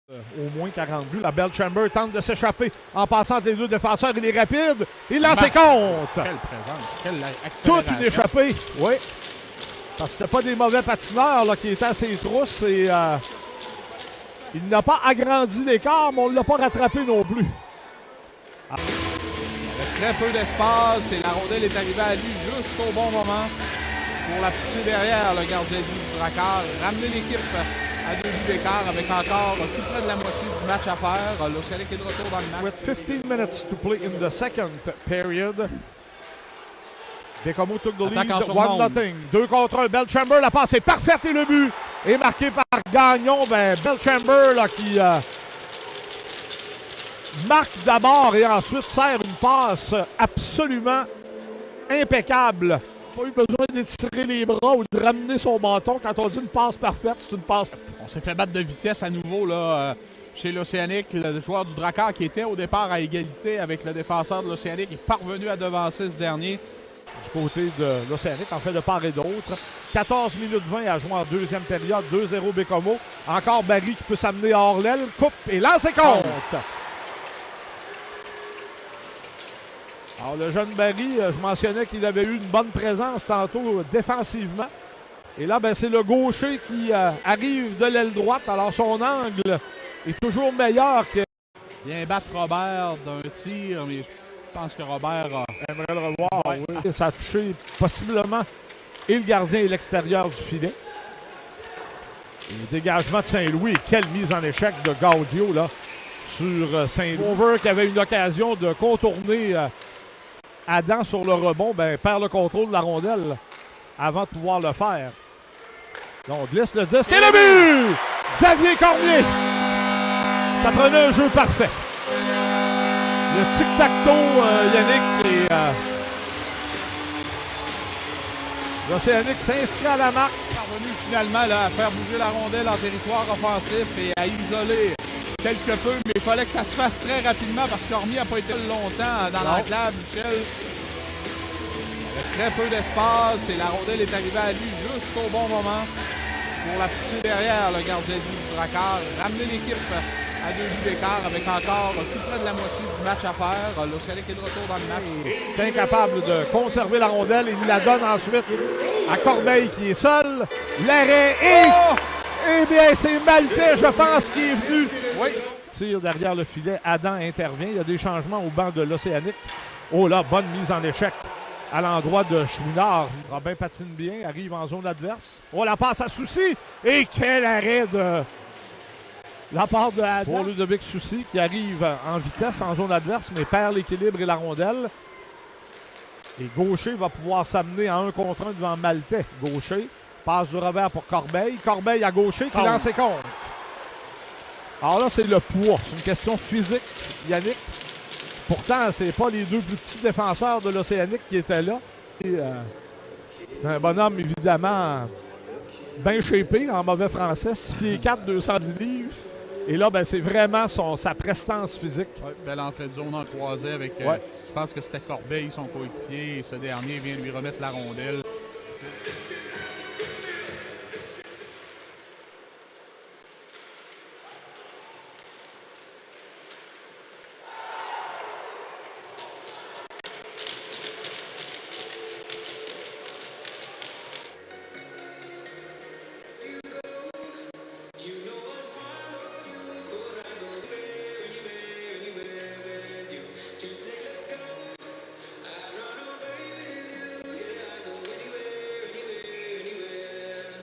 Au moins 40 buts. La Belchamber tente de s'échapper en passant entre les deux défenseurs. Il est rapide. Il lance ses comptes. Quelle présence, quelle accélération. Toute une échappée. Oui. Parce que c'était pas des mauvais patineurs là, qui étaient à ses trousses. Et, il n'a pas agrandi l'écart, mais on ne l'a pas rattrapé non plus. Il y avait très peu d'espace et la rondelle est arrivée à lui juste au bon moment pour la pousser derrière le gardien de but du Drakkar. Ramener l'équipe à 2 buts d'écart avec encore tout près de la moitié du match à faire. L'Océanic est de retour dans le match. With 15 minutes to play in the second period. Bécomo took the lead, 1-0. 2 contre 1. Belchamber, la passe est parfaite et le but est marqué par Gagnon. Ben, Belchamber là, qui marque d'abord et ensuite sert une passe absolument impeccable. Pas eu besoin d'étirer les bras ou de ramener son bâton. Quand on dit une passe parfaite, c'est une passe. On s'est fait battre de vitesse à nouveau là, chez l'Océanic. Le joueur du Drakkar qui était au départ à égalité avec le défenseur de l'Océanic est parvenu à devancer ce dernier. Du côté de l'Océanic, en fait, de part et d'autre. 14 minutes 20 à jouer en deuxième période. 2-0 Bécomo. Encore Barry qui peut s'amener hors l'aile. Coupe et lance et compte. Alors, le jeune Barry, je mentionnais qu'il avait eu une bonne présence tantôt défensivement. Et là, ben, c'est le gaucher qui arrive de l'aile droite. Alors, son angle est toujours meilleur que... Vient battre Robert d'un tir, mais je pense que Robert aimerait le revoir. Ouais. Oui. Ça a touché possiblement et le gardien et l'extérieur du filet. Et le dégagement de Saint-Louis. Quelle mise en échec de Gaudio là, sur Saint-Louis. Over qui avait une occasion de contourner Adam sur le rebond, ben, perd le contrôle de la rondelle avant de pouvoir le faire. Donc, on glisse le disque et le but! Xavier Cormier! Ça prenait un jeu parfait. Le tic-tac-toe, Yannick, et l'Océanic s'inscrit à la marque. Parvenu finalement là, à faire bouger la rondelle en territoire offensif et à isoler quelque peu, mais il fallait que ça se fasse très rapidement parce que Cormier n'a pas été longtemps dans l'enclave, Michel. Il y avait très peu d'espace et la rondelle est arrivée à lui juste au bon moment pour la pousser derrière le gardien de but du Drakkar. Ramener l'équipe à 2 buts d'écart avec encore tout près de la moitié du match à faire. L'Océanic est de retour dans le match. Il est incapable de conserver la rondelle. Il la donne ensuite à Corbeil qui est seul. L'arrêt et... Eh bien, c'est Maltais, je pense, qui est venu. Oui. Tire derrière le filet. Adam intervient. Il y a des changements au banc de l'Océanic. Oh là, bonne mise en échec à l'endroit de Chouinard. Robin patine bien, arrive en zone adverse. Oh, la passe à Soucy. Et quel arrêt de la part de Adam pour Ludovic Soucy qui arrive en vitesse en zone adverse, mais perd l'équilibre et la rondelle. Et Gaucher va pouvoir s'amener en 1 contre 1 devant Maltais. Gaucher. Passe du revers pour Corbeil. Corbeil à Gaucher qui lance ses comptes. Alors là, c'est le poids. C'est une question physique, Yannick. Pourtant, c'est pas les 2 plus petits défenseurs de l'Océanic qui étaient là. C'est un bonhomme, évidemment, bien shapé, en mauvais français. 6 pieds 4, 210 livres. Et là, ben, c'est vraiment sa prestance physique. Ouais, belle entrée de zone en croisée avec, je pense que c'était Corbeil, son coéquipier. Et ce dernier vient lui remettre la rondelle.